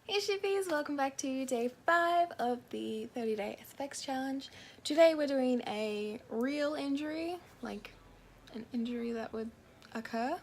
Hey Sheepies, welcome back to day 5 of the 30-day SFX challenge. Today we're doing a real injury, like an injury that would occur.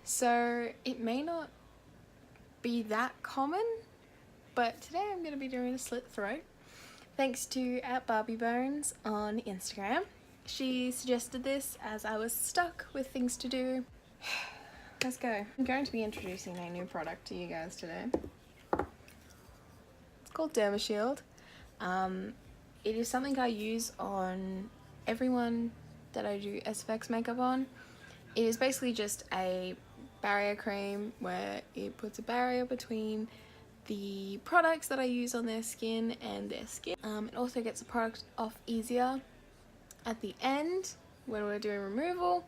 So it may not be that common, but today I'm going to be doing a slit throat. Thanks to @BarbieBones on Instagram. She suggested this as I was stuck with things to do. Let's go. I'm going to be introducing a new product to you guys today. Called DermaShield. It is something I use on everyone that I do SFX makeup on. It is basically just a barrier cream where it puts a barrier between the products that I use on their skin and their skin. It also gets the product off easier at the end when we're doing removal,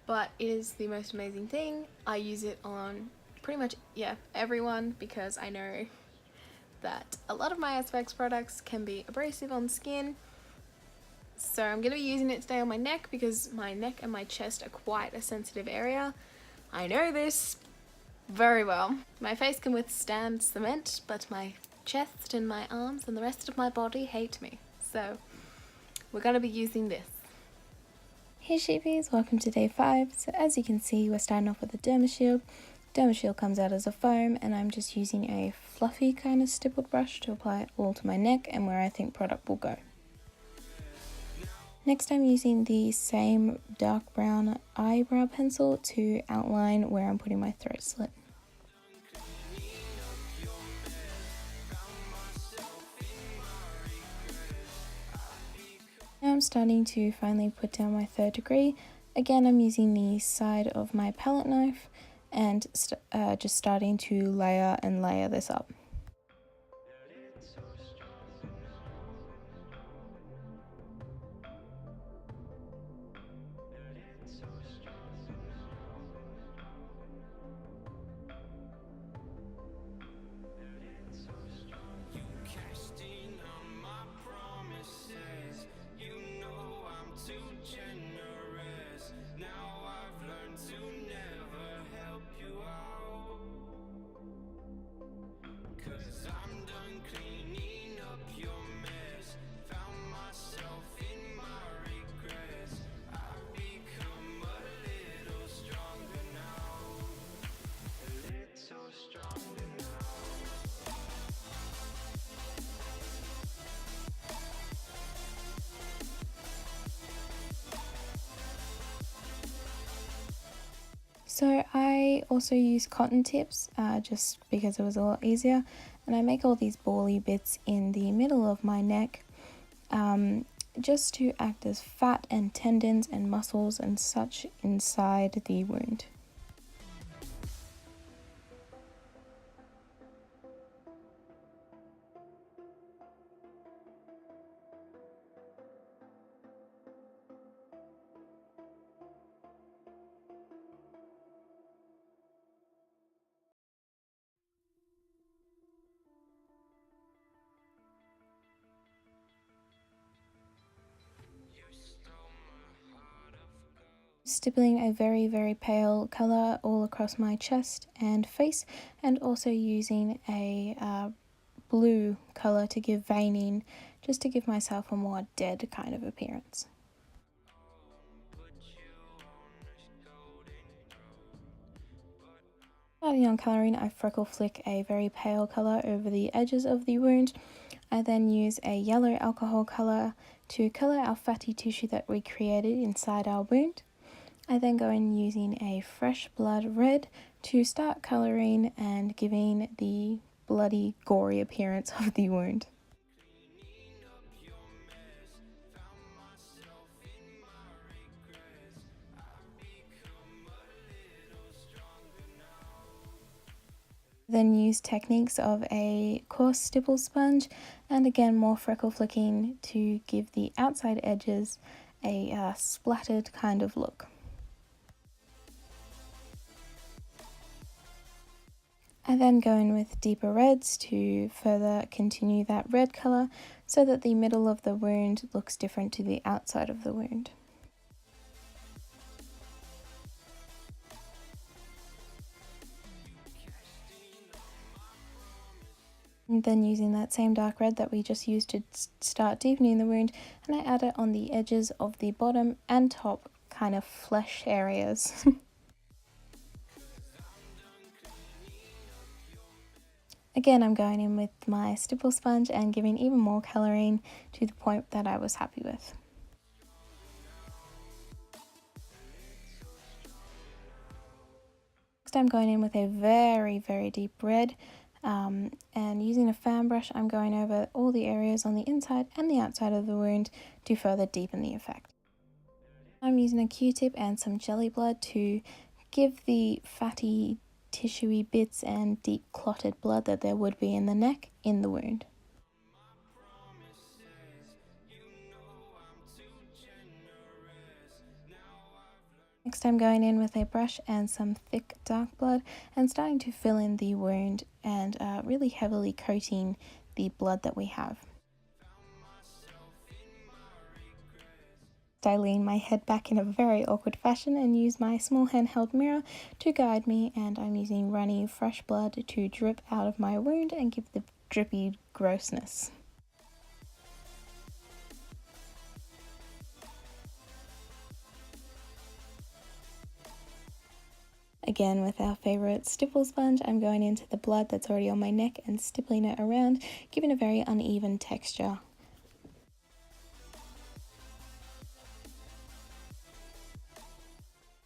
but it is the most amazing thing. I use it on pretty much, everyone, because I know that a lot of my SFX products can be abrasive on skin. So I'm going to be using it today on my neck because my neck and my chest are quite a sensitive area. I know this very well. My face can withstand cement, but my chest and my arms and the rest of my body hate me. So we're going to be using this. Hey Sheepies, welcome to day 5. So as you can see, we're starting off with the DermaShield. DermaShield comes out as a foam, and I'm just using a fluffy kind of stippled brush to apply it all to my neck and where I think product will go. Next, I'm using the same dark brown eyebrow pencil to outline where I'm putting my throat slit. Now I'm starting to finally put down my 3rd degree. Again, I'm using the side of my palette knife and just starting to layer this up. So I also use cotton tips just because it was a lot easier, and I make all these bally bits in the middle of my neck just to act as fat and tendons and muscles and such inside the wound. Stippling a very pale colour all across my chest and face, and also using a blue colour to give veining, just to give myself a more dead kind of appearance. Starting on colouring, I freckle flick a very pale colour over the edges of the wound. I then use a yellow alcohol colour to colour our fatty tissue that we created inside our wound. I then go in using a fresh blood red to start colouring and giving the bloody, gory appearance of the wound. Then use techniques of a coarse stipple sponge and again more freckle flicking to give the outside edges a splattered kind of look. I then go in with deeper reds to further continue that red colour so that the middle of the wound looks different to the outside of the wound. And then using that same dark red that we just used to start deepening the wound, and I add it on the edges of the bottom and top kind of flesh areas. Again, I'm going in with my stipple sponge and giving even more colouring to the point that I was happy with. Next, I'm going in with a very, very deep red, and using a fan brush, I'm going over all the areas on the inside and the outside of the wound to further deepen the effect. I'm using a Q-tip and some jelly blood to give the fatty, tissuey bits and deep clotted blood that there would be in the neck in the wound. Next, I'm going in with a brush and some thick dark blood and starting to fill in the wound and really heavily coating the blood that we have. I lean my head back in a very awkward fashion and use my small handheld mirror to guide me, and I'm using Runny fresh blood to drip out of my wound and give the drippy grossness. Again, with our favourite stipple sponge, I'm going into the blood that's already on my neck and stippling it around, giving a very uneven texture.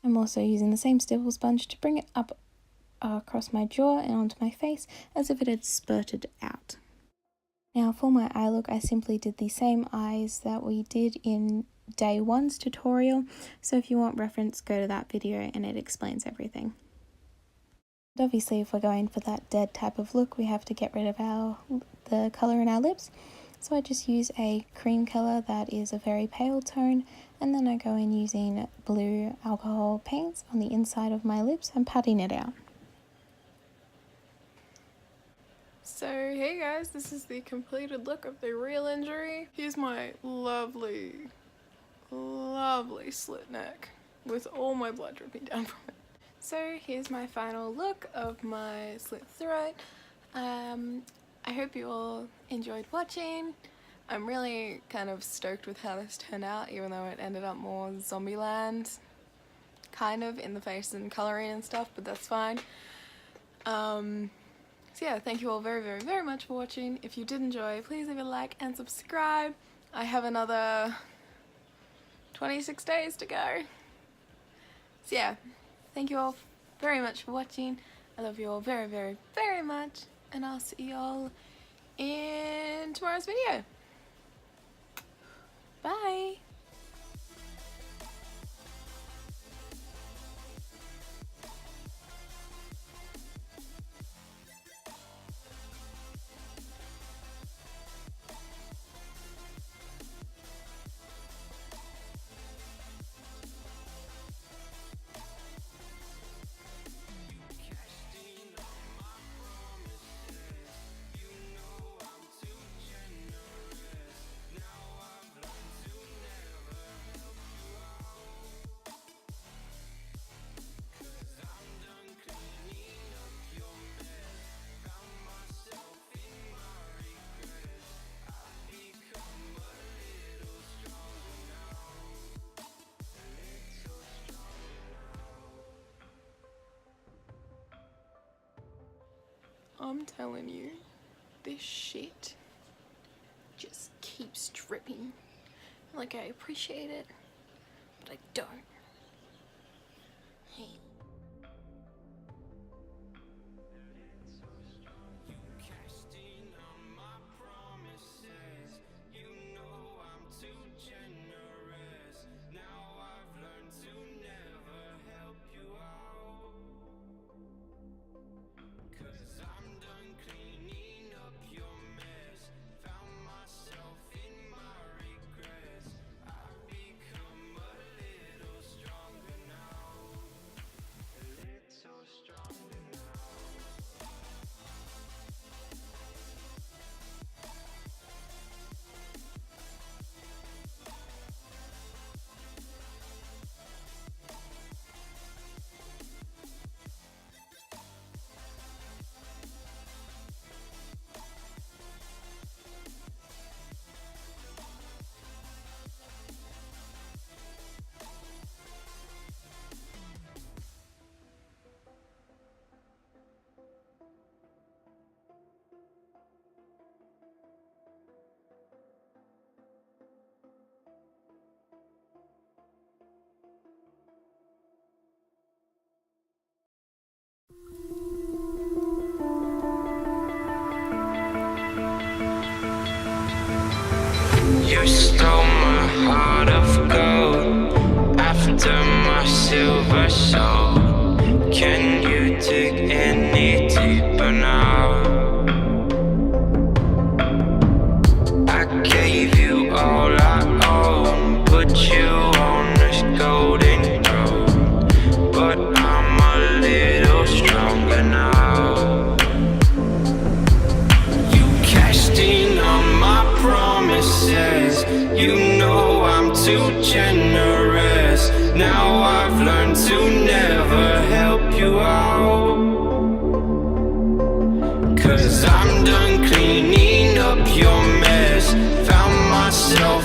I'm also using the same stipple sponge to bring it up across my jaw and onto my face as if it had spurted out. Now for my eye look, I simply did the same eyes that we did in day 1's tutorial, so if you want reference, go to that video and it explains everything. And obviously, if we're going for that dead type of look, we have to get rid of the colour in our lips. So I just use a cream colour that is a very pale tone, and then I go in using blue alcohol paints on the inside of my lips and patting it out. So hey guys, this is the completed look of the real injury. Here's my lovely, lovely slit neck with all my blood dripping down from it. So here's my final look of my slit throat. I hope you all enjoyed watching. I'm really kind of stoked with how this turned out, even though it ended up more Zombieland, kind of, in the face and colouring and stuff, but that's fine. So yeah, thank you all very, very, very much for watching. If you did enjoy, please leave a like and subscribe. I have another 26 days to go. So yeah, thank you all very much for watching. I love you all very, very, very much, and I'll see you all in tomorrow's video. Bye! I'm telling you, this shit just keeps dripping. Like, I appreciate it, but I don't. Hey. You stole my heart of gold after my silver soul. Can you dig any deeper now? I gave you all I own, put you on this golden throne, but I'm a little stronger now. You cashed in on my promises, you know I'm too generous. Now I've learned to never help you out, 'cause I'm done cleaning up your mess. Found myself